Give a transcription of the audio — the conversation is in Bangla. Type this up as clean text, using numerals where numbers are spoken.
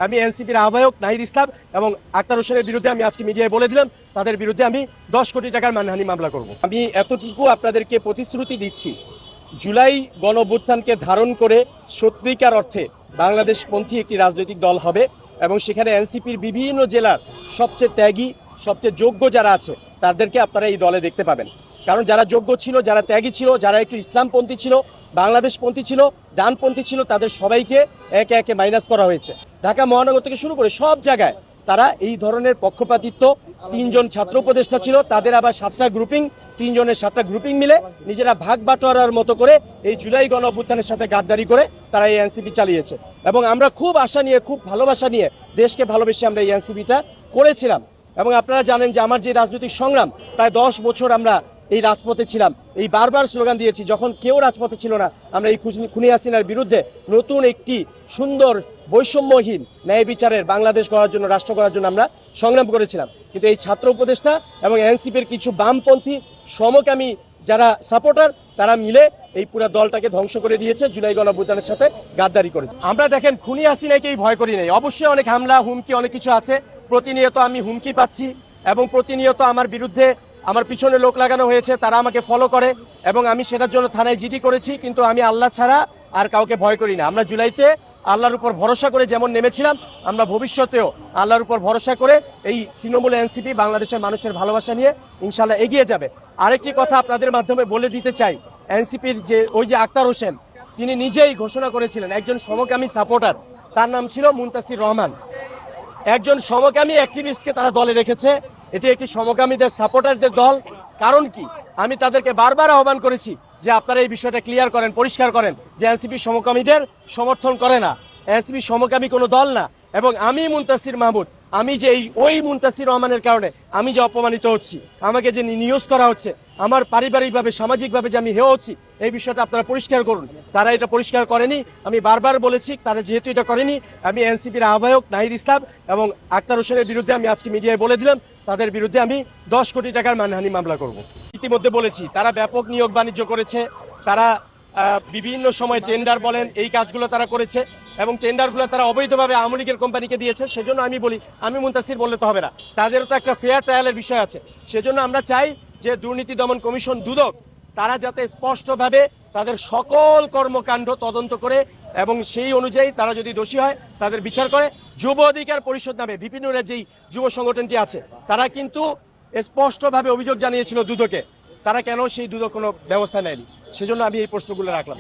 আমি এনসিপির আহ্বায়ক নাহিদ ইসলাম এবং আক্তার হোসেনের বিরুদ্ধে আমি আজকে মিডিয়ায় বলে দিলাম তাদের বিরুদ্ধে আমি 10 কোটি টাকার মানহানি মামলা করব। আমি এতটুকু আপনাদেরকে প্রতিশ্রুতি দিচ্ছি, জুলাই গণঅভ্যুত্থানকে ধারণ করে সত্যিকার অর্থে বাংলাদেশপন্থী একটি রাজনৈতিক দল হবে এবং সেখানে এনসিপির বিভিন্ন জেলার সবচেয়ে ত্যাগী সবচেয়ে যোগ্য যারা আছে তাদেরকে আপনারা এই দলে দেখতে পাবেন। কারণ যারা যোগ্য ছিল, যারা ত্যাগী ছিল, যারা একটু ইসলামপন্থী ছিল, বাংলাদেশপন্থী ছিল, ডানপন্থী ছিল, তাদের সবাইকে একে একে মাইনাস করা হয়েছে। ঢাকা মহানগর থেকে শুরু করে সব জায়গায় তারা এই ধরনের পক্ষপাতিত্ব, 3 জন ছাত্র উপদেষ্টা ছিল, তাদের আবার 7টা গ্রুপিং, 3 জনের 7টা গ্রুপিং মিলে নিজেরা ভাগ বাটোয়ারার মতো করে এই জুলাই গণঅভ্যুত্থানের সাথে গাদ্দারি করে তারা এই এনসিপি চালিয়েছে। এবং আমরা খুব আশা নিয়ে, খুব ভালোবাসা নিয়ে, দেশকে ভালোবেসে আমরা এই এনসিপিটা করেছিলাম। এবং আপনারা জানেন যে আমার যে রাজনৈতিক সংগ্রাম, প্রায় 10 বছর আমরা এই রাজপথে ছিলাম, এই বারবার স্লোগান দিয়েছি, যখন কেউ রাজপথে ছিল না আমরা এই খুনি হাসিনার বিরুদ্ধে নতুন একটি সুন্দর বৈষম্যহীন ন্যায় বিচারের বাংলাদেশ গড়ার জন্য, রাষ্ট্র গড়ার জন্য আমরা সংগ্রাম করেছিলাম। কিন্তু এই ছাত্র উপদেষ্টা এবং এনসিপির কিছু বামপন্থী সমকামী যারা সাপোর্টার, তারা মিলে এই পুরো দলটাকে ধ্বংস করে দিয়েছে, জুলাই গণঅভ্যুত্থানের সাথে গাদ্দারি করেছে। আমরা দেখেন খুনি হাসিনাকেই ভয় করি নাই, অবশ্যই অনেক হামলা হুমকি অনেক কিছু আছে, প্রতিনিয়ত আমি হুমকি পাচ্ছি এবং প্রতিনিয়ত আমার বিরুদ্ধে আমার পিছনে লোক লাগানো হয়েছে, তারা আমাকে ফলো করে এবং আমি সেটার জন্য থানায় জিডি করেছি। কিন্তু আমি আল্লাহ ছাড়া আর কাউকে ভয় করি না। আমরা জুলাইতে আল্লাহর উপর ভরসা করে যেমন নেমেছিলাম, আমরা ভবিষ্যতেও আল্লাহর উপর ভরসা করে এই তৃণমূল এনসিপি বাংলাদেশের মানুষের ভালোবাসা নিয়ে ইনশাল্লাহ এগিয়ে যাবে। আরেকটি কথা আপনাদের মাধ্যমে বলে দিতে চাই, এনসিপির যে ওই যে আক্তার হোসেন, তিনি নিজেই ঘোষণা করেছিলেন একজন সমকামী সাপোর্টার, তার নাম ছিল মুনতাসির রহমান। একজন সমকামী অ্যাক্টিভিস্টকে তারা দলে রেখেছে, এটি একটি সমকামীদের সাপোর্টারদের দল। কারণ কি, আমি তাদেরকে বারবার আহ্বান করেছি যে আপনারা এই বিষয়টা ক্লিয়ার করেন, পরিষ্কার করেন যে এনসিপি সমকামীদের সমর্থন করে না, এনসিপি সমকামী কোনো দল না। এবং আমি মুনতাসির মাহমুদ, আমি যে ওই মুনতাসির রহমানের কারণে আমি যে অপমানিত হচ্ছি, আমাকে যে নিউজ করা হচ্ছে, আমার পারিবারিকভাবে সামাজিকভাবে যে আমি হেয় হচ্ছি, এই বিষয়টা আপনারা পরিষ্কার করুন। তারা এটা পরিষ্কার করেনি, আমি বারবার বলেছি, তারা যেহেতু এটা করেনি, আমি এনসিপির আহ্বায়ক নাহিদ ইসলাম এবং আক্তার হোসেনের বিরুদ্ধে আমি আজকে মিডিয়ায় বলে দিলাম তাদের বিরুদ্ধে আমি 10 কোটি টাকার মানহানি মামলা করব। ইতিমধ্যে বলেছি তারা ব্যাপক নিয়োগ বাণিজ্য করেছে, তারা বিভিন্ন সময় টেন্ডার বলেন এই কাজগুলো তারা করেছে এবং টেন্ডারগুলো তারা অবৈধভাবে আওয়ামী লীগের কোম্পানিকে দিয়েছে। সেজন্য আমি বলি, আমি মুনতাসির বললে তো হবে না, তাদেরও তো একটা ফেয়ার ট্রায়ালের বিষয় আছে। সেজন্য আমরা চাই যে দুর্নীতি দমন কমিশন দুদক তারা যাতে স্পষ্টভাবে তাদের সকল কর্মকাণ্ড তদন্ত করে এবং সেই অনুযায়ী তারা যদি দোষী হয় তাদের বিচার করে। যুব অধিকার পরিষদ নামে বিপিনুরের যেই যুব সংগঠনটি আছে, তারা কিন্তু স্পষ্টভাবে অভিযোগ জানিয়েছিল দুদকে, তারা কেন সেই দুদক কোনো ব্যবস্থা নেয়নি? সেজন্য আমি এই প্রশ্নগুলো রাখলাম।